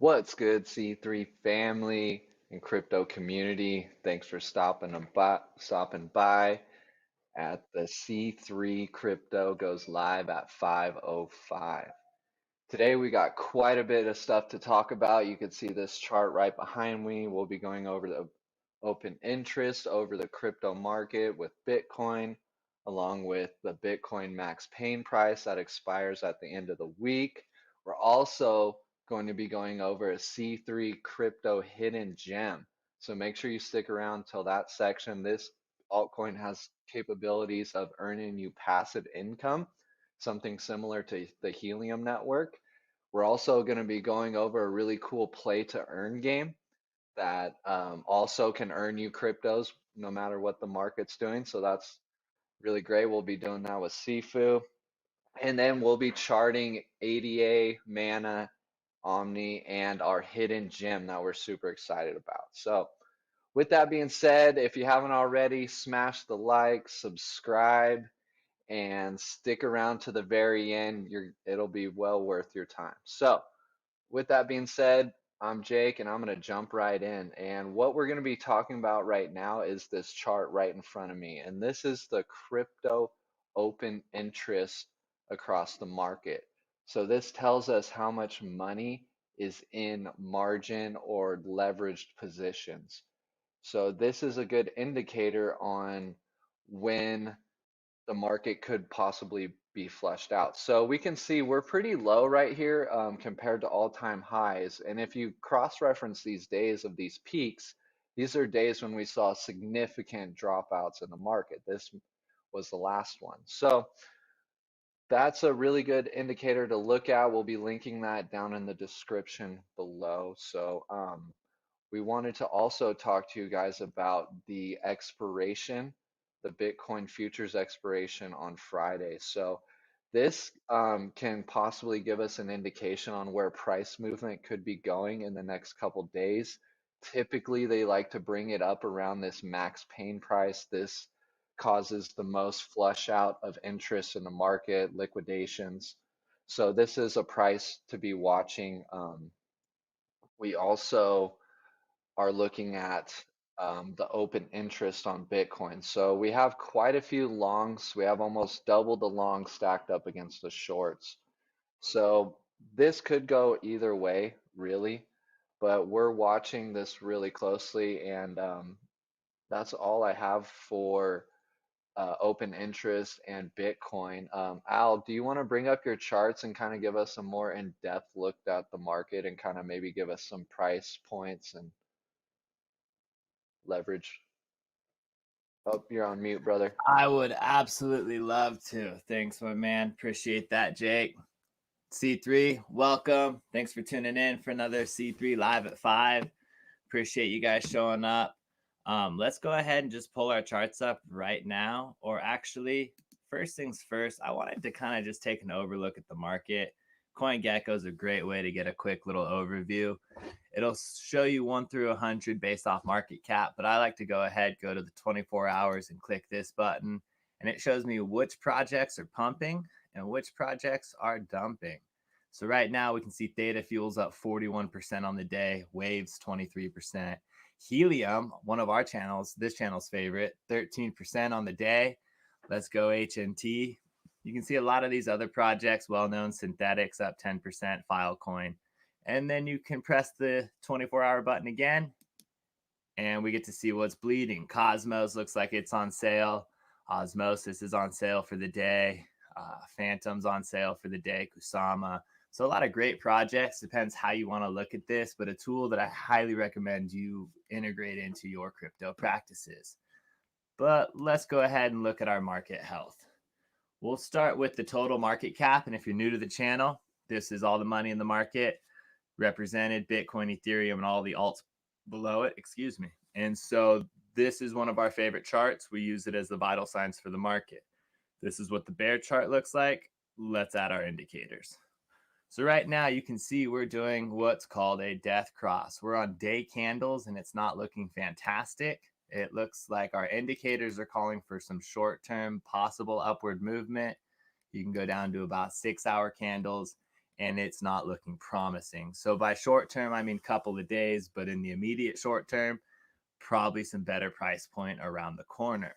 What's good, C3 family and crypto community? Thanks for stopping by at the C3 Crypto goes live at 5:05. Today we got quite a bit of stuff to talk about. You can see this chart right behind me. We'll be going over the open interest over the crypto market with Bitcoin, along with the Bitcoin max pain price that expires at the end of the week. We're also going to be going over a C3 crypto hidden gem. So make sure you stick around till that section. This altcoin has capabilities of earning you passive income, something similar to the Helium network. We're also going to be going over a really cool play to earn game that also can earn you cryptos no matter what the market's doing. So that's really great. We'll be doing that with Sifu. And then we'll be charting ADA, Mana, Omni, and our hidden gem that we're super excited about. So with that being said, if you haven't already, smash the like, subscribe, and stick around to the very end. It'll be well worth your time. So with that being said, I'm Jake and I'm going to jump right in. And what we're going to be talking about right now is this chart right in front of me. And this is the crypto open interest across the market. So this tells us how much money is in margin or leveraged positions. So this is a good indicator on when the market could possibly be flushed out. So we can see we're pretty low right here compared to all-time highs. And if you cross-reference these days of these peaks, these are days when we saw significant dropouts in the market. This was the last one. So that's a really good indicator to look at. We'll be linking that down in the description below. So we wanted to also talk to you guys about the expiration, the Bitcoin futures expiration on Friday. So this can possibly give us an indication on where price movement could be going in the next couple days. Typically, they like to bring it up around this max pain price. This causes the most flush out of interest in the market, liquidations. So this is a price to be watching. We also are looking at the open interest on Bitcoin. So we have quite a few longs. We have almost double the longs stacked up against the shorts. So this could go either way, really, but we're watching this really closely, and that's all I have for open interest and Bitcoin. Al, do you want to bring up your charts and kind of give us a more in-depth look at the market and kind of maybe give us some price points and leverage? Oh, you're on mute, brother. I would absolutely love to. Thanks, my man. Appreciate that, Jake. C3, welcome. Thanks for tuning in for another C3 Live at 5. Appreciate you guys showing up. Let's go ahead and just pull our charts up right now. Or actually, first things first, I wanted to kind of just take an overlook at the market. CoinGecko is a great way to get a quick little overview. It'll show you 1 through 100 based off market cap, but I like to go ahead, go to the 24 hours and click this button, and it shows me which projects are pumping and which projects are dumping. So right now we can see Theta Fuel's up 41% on the day, Waves 23%. Helium, one of our channels, this channel's favorite, 13% on the day. Let's go HNT. You can see a lot of these other projects, well-known Synthetics up 10%, Filecoin. And then you can press the 24-hour button again, and we get to see what's bleeding. Cosmos looks like it's on sale. Osmosis is on sale for the day. Phantom's on sale for the day. Kusama. So a lot of great projects. Depends how you want to look at this, but a tool that I highly recommend you integrate into your crypto practices. But let's go ahead and look at our market health. We'll start with the total market cap. And if you're new to the channel, this is all the money in the market represented, Bitcoin, Ethereum, and all the alts below it, excuse me. And so this is one of our favorite charts. We use it as the vital signs for the market. This is what the bear chart looks like. Let's add our indicators. So right now you can see we're doing what's called a death cross. We're on day candles and it's not looking fantastic. It looks like our indicators are calling for some short-term possible upward movement. You can go down to about 6-hour candles. and it's not looking promising. So by short term, I mean couple of days, but in the immediate short term, probably some better price point around the corner.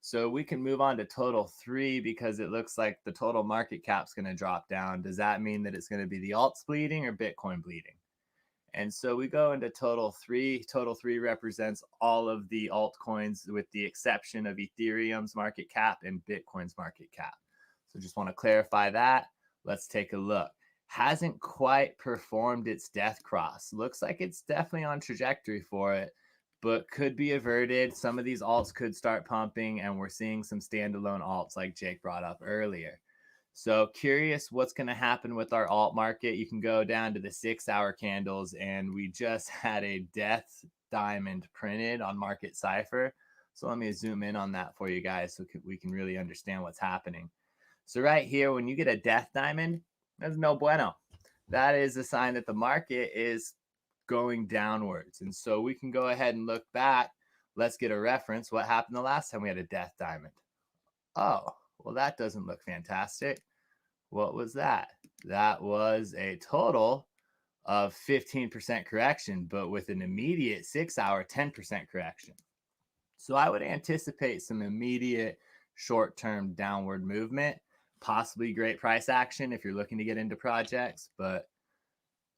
So we can move on to total 3 because it looks like the total market cap's going to drop down. Does that mean that it's going to be the alts bleeding or Bitcoin bleeding? And so we go into total 3. Total 3 represents all of the altcoins with the exception of Ethereum's market cap and Bitcoin's market cap. So just want to clarify that. Let's take a look. Hasn't quite performed its death cross. Looks like it's definitely on trajectory for it, but could be averted. Some of these alts could start pumping, and we're seeing some standalone alts like Jake brought up earlier. So curious what's going to happen with our alt market. You can go down to the 6-hour candles, and we just had a death diamond printed on Market Cipher. So let me zoom in on that for you guys so we can really understand what's happening. So right here, when you get a death diamond, that's no bueno. That is a sign that the market is going downwards. And so we can go ahead and look back. Let's get a reference. What happened the last time we had a death diamond? Oh, well, that doesn't look fantastic. What was that? That was a total of 15% correction, but with an immediate 6-hour 10% correction. So I would anticipate some immediate short-term downward movement, possibly great price action if you're looking to get into projects, but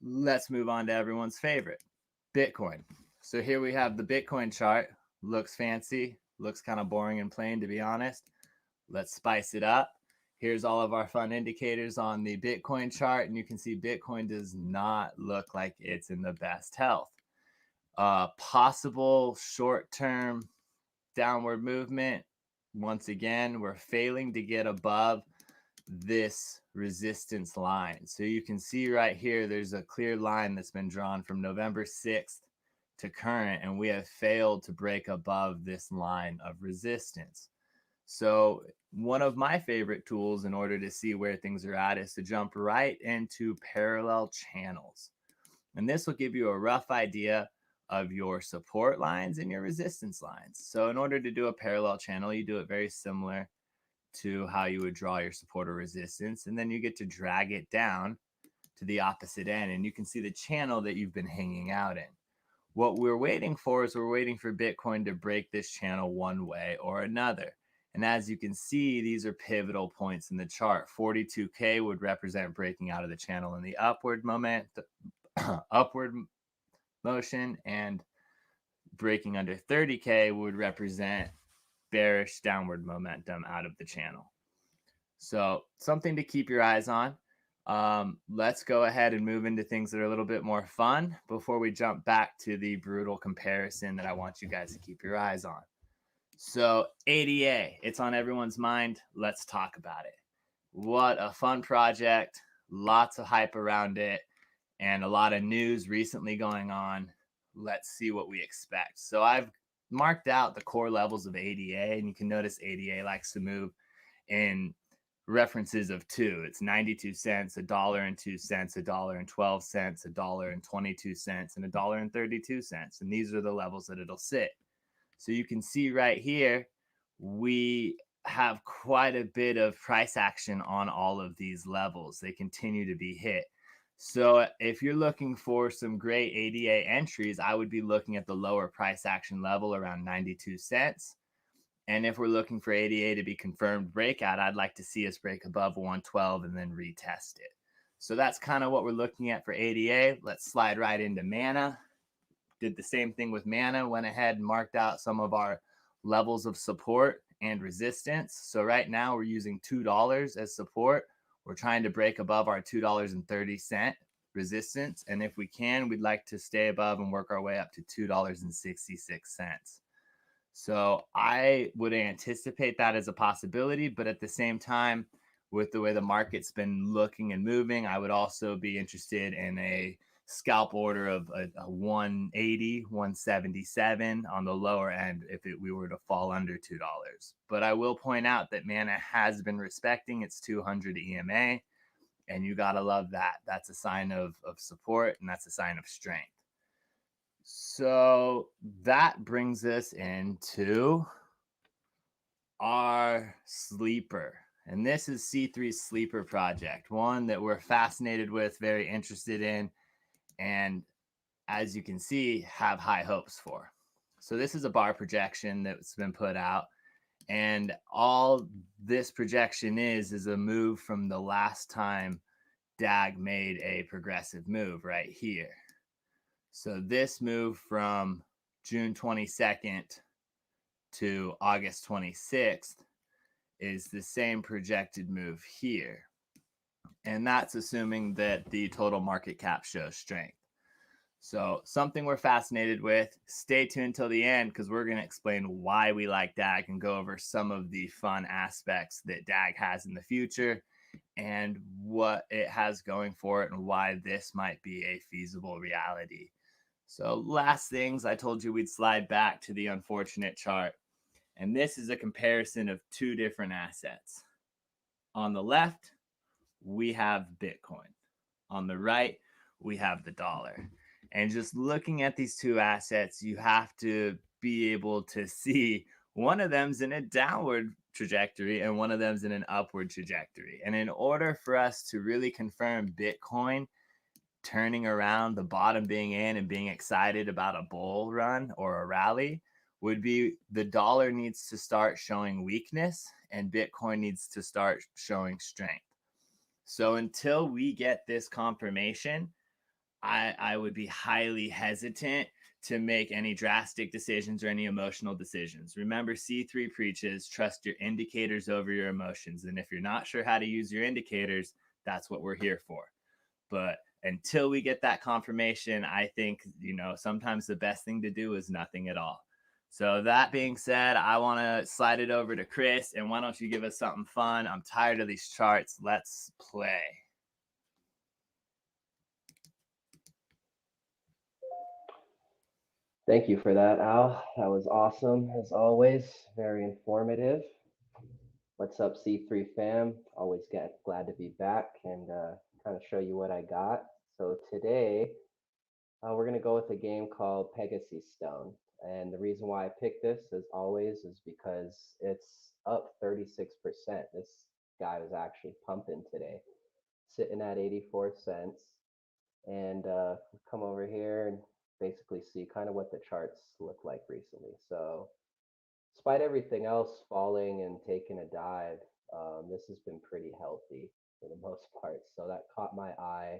let's move on to everyone's favorite, Bitcoin. So here we have the Bitcoin chart. Looks fancy, looks kind of boring and plain, to be honest. Let's spice it up. Here's all of our fun indicators on the Bitcoin chart, and you can see Bitcoin does not look like it's in the best health. Possible short-term downward movement. Once again, we're failing to get above this resistance line. So you can see right here, there's a clear line that's been drawn from November 6th to current, and we have failed to break above this line of resistance. So one of my favorite tools in order to see where things are at is to jump right into parallel channels. And this will give you a rough idea of your support lines and your resistance lines. So in order to do a parallel channel, you do it very similar to how you would draw your support or resistance. And then you get to drag it down to the opposite end, and you can see the channel that you've been hanging out in. What we're waiting for is we're waiting for Bitcoin to break this channel one way or another. And as you can see, these are pivotal points in the chart. 42K would represent breaking out of the channel in the upward upward motion, and breaking under 30K would represent bearish downward momentum out of the channel. So something to keep your eyes on. Let's go ahead and move into things that are a little bit more fun before we jump back to the brutal comparison that I want you guys to keep your eyes on. So ADA, it's on everyone's mind. Let's talk about it. What a fun project. Lots of hype around it and a lot of news recently going on. Let's see what we expect. So I've marked out the core levels of ADA, and you can notice ADA likes to move in references of 2. It's 92 cents, $1.02, $1.12, $1.22, and $1.32. And these are the levels that it'll sit. So you can see right here, we have quite a bit of price action on all of these levels. They continue to be hit. So if you're looking for some great ADA entries, I would be looking at the lower price action level around 92 cents. And if we're looking for ADA to be confirmed breakout, I'd like to see us break above 112 and then retest it. So that's kind of what we're looking at for ADA. Let's slide right into Mana. Did the same thing with Mana, went ahead and marked out some of our levels of support and resistance. So right now we're using $2 as support. We're trying to break above our $2.30 resistance. And if we can, we'd like to stay above and work our way up to $2.66. So I would anticipate that as a possibility, but at the same time, with the way the market's been looking and moving, I would also be interested in a scalp order of a 180, 177 on the lower end if we were to fall under $2. But I will point out that Mana has been respecting its 200 EMA, and you got to love that. That's a sign of support, and that's a sign of strength. So that brings us into our sleeper. And this is C3's sleeper project, one that we're fascinated with, very interested in, and as you can see, have high hopes for. So this is a bar projection that's been put out. And all this projection is a move from the last time DAG made a progressive move right here. So this move from June 22nd to August 26th is the same projected move here. And that's assuming that the total market cap shows strength. So something we're fascinated with. Stay tuned till the end because we're going to explain why we like DAG and go over some of the fun aspects that DAG has in the future and what it has going for it and why this might be a feasible reality. So last things, I told you we'd slide back to the unfortunate chart. And this is a comparison of two different assets. On the left, we have Bitcoin. On the right, we have the dollar. And just looking at these two assets, you have to be able to see one of them's in a downward trajectory and one of them's in an upward trajectory. And in order for us to really confirm Bitcoin turning around, the bottom being in and being excited about a bull run or a rally, would be the dollar needs to start showing weakness and Bitcoin needs to start showing strength. So until we get this confirmation, I would be highly hesitant to make any drastic decisions or any emotional decisions. Remember, C3 preaches trust your indicators over your emotions. And if you're not sure how to use your indicators, that's what we're here for. But until we get that confirmation, I think, sometimes the best thing to do is nothing at all. So that being said, I want to slide it over to Chris. And why don't you give us something fun? I'm tired of these charts. Let's play. Thank you for that, Al. That was awesome, as always. Very informative. What's up, C3 fam? Always glad to be back and kind of show you what I got. So today, we're going to go with a game called Pegaxy Stone. And the reason why I picked this, as always, is because it's up 36%. This guy was actually pumping today, sitting at 84 cents. And come over here and basically see kind of what the charts look like recently. So despite everything else falling and taking a dive, this has been pretty healthy for the most part. So that caught my eye.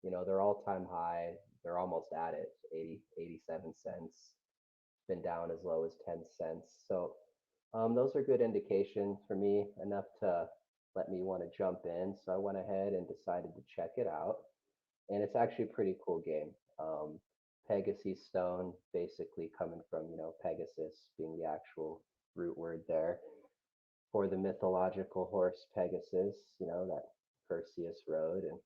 They're all-time high. They're almost at it, 87 cents. Been down as low as 10 cents. So those are good indications for me, enough to let me want to jump in. So I went ahead and decided to check it out. And it's actually a pretty cool game. Pegaxy Stone, basically coming from, Pegasus being the actual root word there, for the mythological horse Pegasus, that Perseus rode and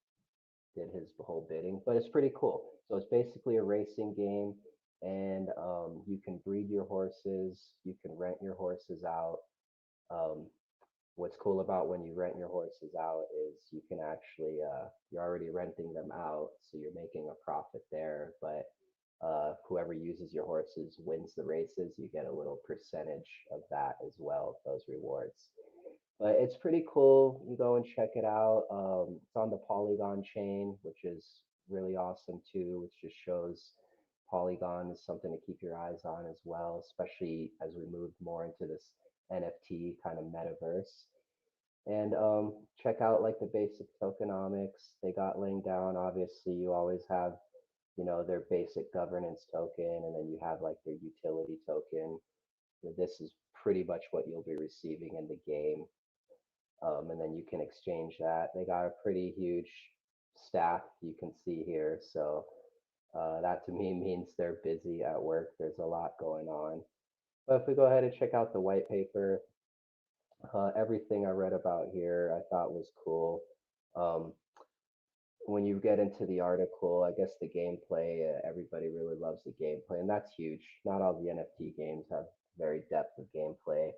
did his whole bidding. But it's pretty cool. So it's basically a racing game, and you can breed your horses, you can rent your horses out. Um, what's cool about when you rent your horses out is you can actually you're already renting them out, so you're making a profit there, but whoever uses your horses wins the races, you get a little percentage of that as well, those rewards. But it's pretty cool. You go and check it out. It's on the Polygon chain, which is really awesome too, which just shows Polygon is something to keep your eyes on as well, especially as we move more into this NFT kind of metaverse. And check out like the basic tokenomics they got laying down. Obviously, you always have, their basic governance token, and then you have like their utility token. This is pretty much what you'll be receiving in the game. And then you can exchange that. They got a pretty huge staff you can see here. So that to me means they're busy at work. There's a lot going on. But if we go ahead and check out the white paper, everything I read about here I thought was cool. Um, when you get into the article, I guess the gameplay, everybody really loves the gameplay, and that's huge. Not all the NFT games have very depth of gameplay,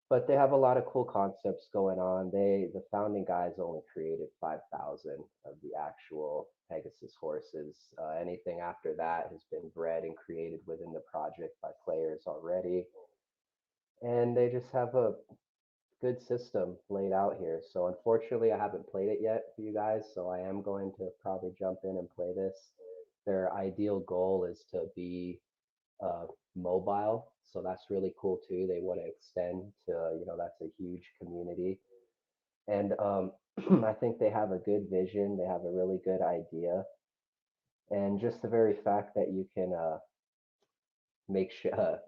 but they have a lot of cool concepts going on. The founding guys only created 5,000 of the actual Pegasus horses. Anything after that has been bred and created within the project by players already, and they just have a good system laid out here. So unfortunately, I haven't played it yet for you guys. So I am going to probably jump in and play this. Their ideal goal is to be mobile. So that's really cool too. They want to extend to, that's a huge community. And I think they have a good vision. They have a really good idea. And just the very fact that you can make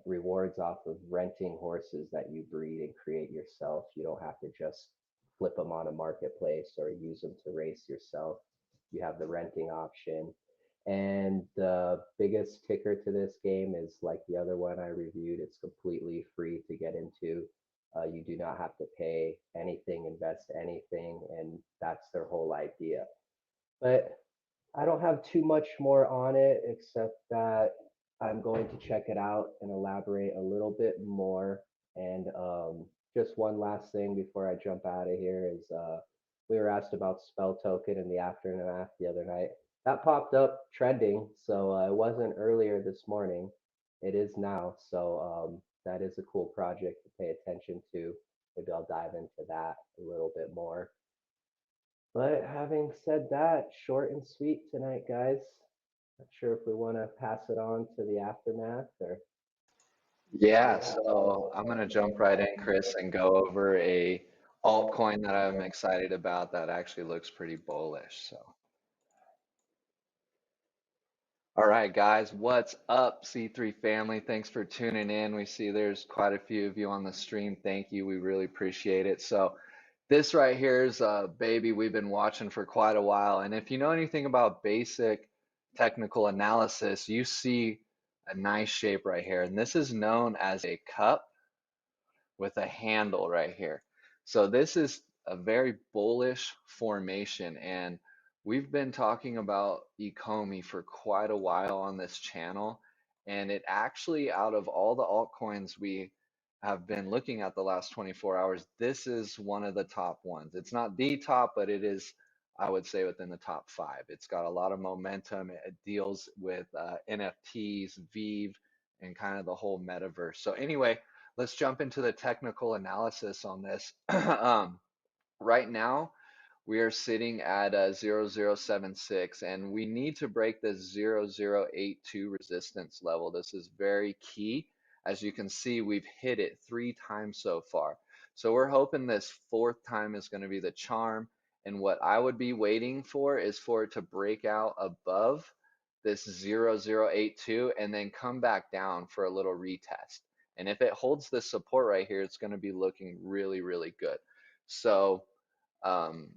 rewards off of renting horses that you breed and create yourself. You don't have to just flip them on a marketplace or use them to race yourself. You have the renting option. And the biggest kicker to this game is like the other one I reviewed, it's completely free to get into. You do not have to pay anything, invest anything, and that's their whole idea. But I don't have too much more on it except that I'm going to check it out and elaborate a little bit more. And just one last thing before I jump out of here is we were asked about Spell Token in the aftermath the other night. That popped up trending, so it wasn't earlier this morning. It is now, so that is a cool project to pay attention to. Maybe I'll dive into that a little bit more. But having said that, short and sweet tonight, guys. Not sure if we want to pass it on to the aftermath or. Yeah, so I'm gonna jump right in, Chris, and go over a altcoin that I'm excited about that actually looks pretty bullish. So, all right, guys, what's up, C3 family? Thanks for tuning in. We see there's quite a few of you on the stream. Thank you. We really appreciate it. So, this right here is a baby we've been watching for quite a while. And if you know anything about basic technical analysis, you see a nice shape right here. And this is known as a cup with a handle right here. So this is a very bullish formation, and we've been talking about Ecomi for quite a while on this channel, and it actually, out of all the altcoins we have been looking at the last 24 hours, this is one of the top ones. It's not the top, but it is, I would say, within the top 5. It's got a lot of momentum. It deals with NFTs, Vive, and kind of the whole metaverse. So anyway, let's jump into the technical analysis on this. Right now, we are sitting at 0076, and we need to break this 0082 resistance level. This is very key. As you can see, we've hit it 3 times so far. So we're hoping this 4th time is going to be the charm. And what I would be waiting for is for it to break out above this 0082 and then come back down for a little retest. And if it holds this support right here, it's going to be looking really, really good. So um,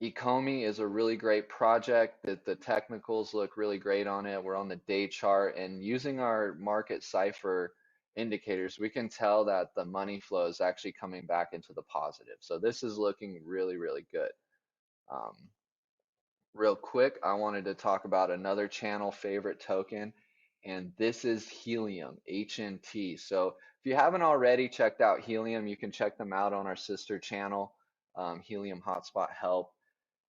Ecomi is a really great project. That the technicals look really great on it. We're on the day chart, and using our Market Cipher indicators, we can tell that the money flow is actually coming back into the positive. So this is looking really, really good. Um, Real quick, I wanted to talk about another channel favorite token, and this is Helium, HNT. So if you haven't already checked out Helium, you can check them out on our sister channel, Helium Hotspot Help.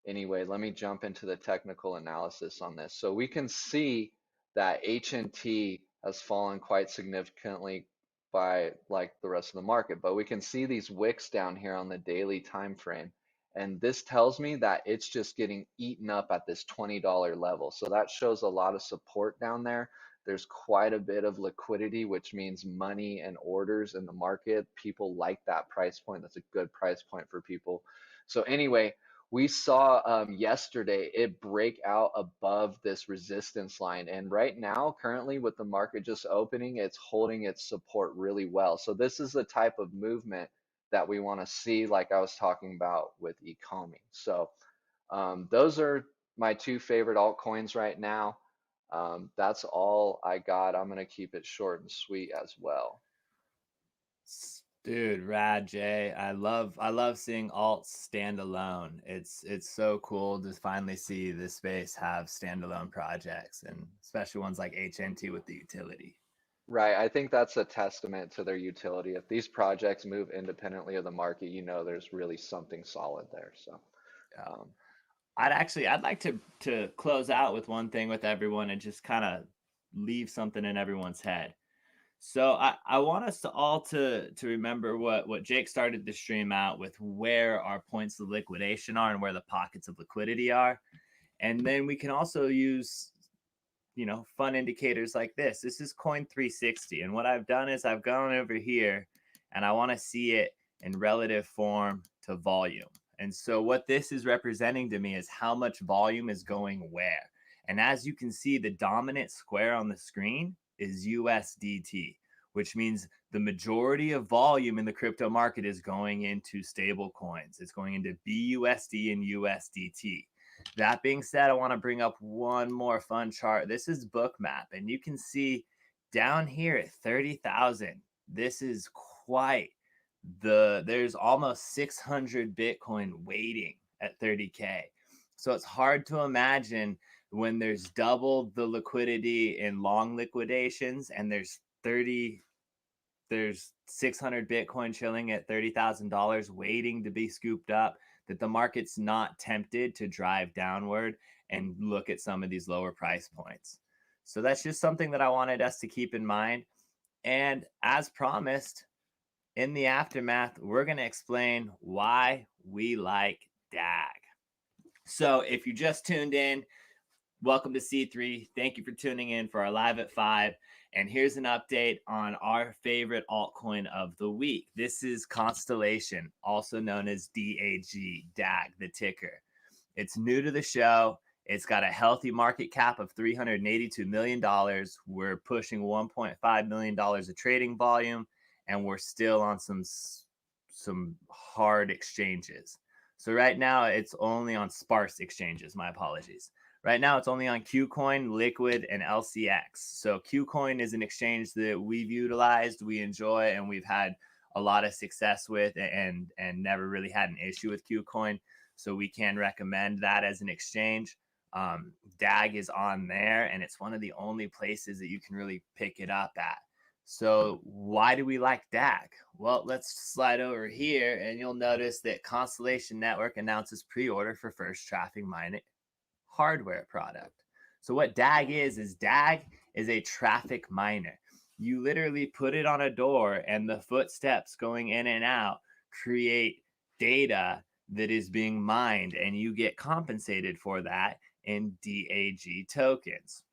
Anyway, let me jump into the technical analysis on this. So we can see that HNT has fallen quite significantly by like the rest of the market, but we can see these wicks down here on the daily time frame. And this tells me that it's just getting eaten up at this $20 level. So that shows a lot of support down there. There's quite a bit of liquidity, which means money and orders in the market. People like that price point. That's a good price point for people. So anyway, we saw yesterday it break out above this resistance line. And right now, currently with the market just opening, it's holding its support really well. So this is the type of movement that we want to see, like I was talking about with Ecomi. So those are my 2 favorite altcoins right now. That's all I got. I'm going to keep it short and sweet as well. Dude, rad Jay. I love seeing alts stand alone. It's so cool to finally see this space have standalone projects, and especially ones like HNT with the utility. Right. I think that's a testament to their utility. If these projects move independently of the market, you know there's really something solid there. So Yeah. I'd like to close out with one thing with everyone and just kind of leave something in everyone's head. So I want us to all to remember what Jake started the stream out with, where our points of liquidation are and where the pockets of liquidity are. And then we can also use, fun indicators like this. This is Coin 360. And what I've done is I've gone over here and I want to see it in relative form to volume. And so what this is representing to me is how much volume is going where. And as you can see, the dominant square on the screen is USDT, which means the majority of volume in the crypto market is going into stable coins. It's going into BUSD and USDT. That being said, I want to bring up one more fun chart. This is Bookmap, and you can see down here at 30,000, this is quite there's almost 600 Bitcoin waiting at 30K. So it's hard to imagine when there's double the liquidity in long liquidations and there's 600 Bitcoin chilling at $30,000 waiting to be scooped up, that the market's not tempted to drive downward and look at some of these lower price points. So that's just something that I wanted us to keep in mind. And as promised, in the aftermath, we're going to explain why we like DAG. So if you just tuned in, welcome to C3. Thank you for tuning in for our live at 5. And here's an update on our favorite altcoin of the week. This is Constellation, also known as DAG, the ticker. It's new to the show. It's got a healthy market cap of $382 million. We're pushing $1.5 million of trading volume, and we're still on some hard exchanges. So right now, it's only on sparse exchanges. My apologies. Right now, it's only on KuCoin, Liquid, and LCX. So KuCoin is an exchange that we've utilized, we enjoy, and we've had a lot of success with, and never really had an issue with KuCoin. So we can recommend that as an exchange. DAG is on there, and it's one of the only places that you can really pick it up at. So why do we like DAG? Well, let's slide over here, and you'll notice that Constellation Network announces pre-order for first traffic mining hardware product. So what DAG is DAG is a traffic miner. You literally put it on a door, and the footsteps going in and out create data that is being mined, and you get compensated for that in DAG tokens.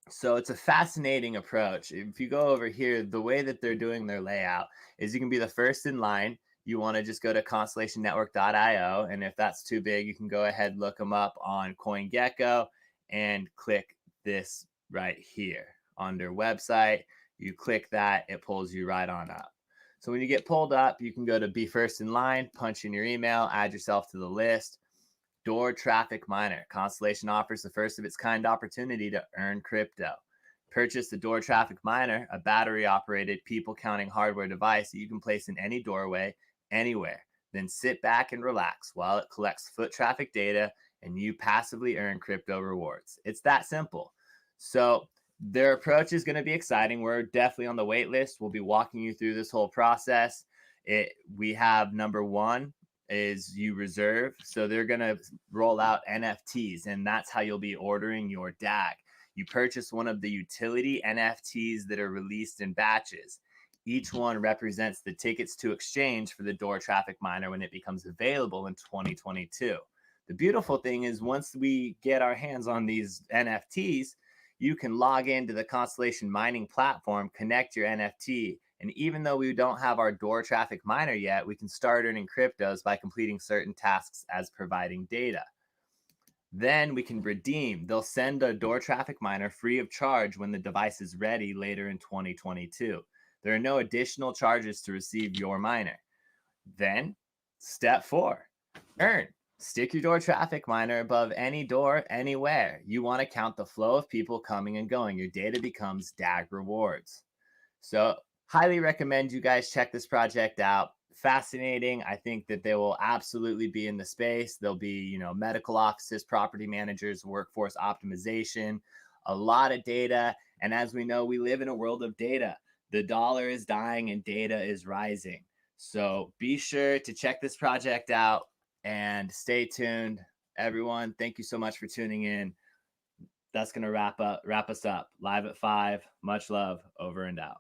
So it's a fascinating approach. If you go over here, the way that they're doing their layout is you can be the first in line. You want to just go to constellationnetwork.io. And if that's too big, you can go ahead and look them up on CoinGecko and click this right here on their website. You click that, it pulls you right on up. So when you get pulled up, you can go to be first in line, punch in your email, add yourself to the list. Door traffic miner. Constellation offers the first of its kind opportunity to earn crypto. Purchase the door traffic miner, a battery operated people counting hardware device that you can place in any doorway, anywhere. Then sit back and relax while it collects foot traffic data and you passively earn crypto rewards. It's that simple. So their approach is going to be exciting. We're definitely on the wait list. We'll be walking you through this whole process. We have number one is you reserve. So they're going to roll out NFTs, and that's how you'll be ordering your DAG. You purchase one of the utility NFTs that are released in batches. Each one represents the tickets to exchange for the door traffic miner when it becomes available in 2022. The beautiful thing is once we get our hands on these NFTs, you can log into the Constellation mining platform, connect your NFT, and even though we don't have our door traffic miner yet, we can start earning cryptos by completing certain tasks as providing data. Then we can redeem. They'll send a door traffic miner free of charge when the device is ready later in 2022. There are no additional charges to receive your miner. Then, step 4, earn. Stick your door traffic miner above any door anywhere. You want to count the flow of people coming and going. Your data becomes DAG rewards. So highly recommend you guys check this project out. Fascinating. I think that they will absolutely be in the space. There'll be, medical offices, property managers, workforce optimization, a lot of data. And as we know, we live in a world of data. The dollar is dying and data is rising. So be sure to check this project out and stay tuned. Everyone, thank you so much for tuning in. That's going to wrap us up live at 5. Much love. Over and out.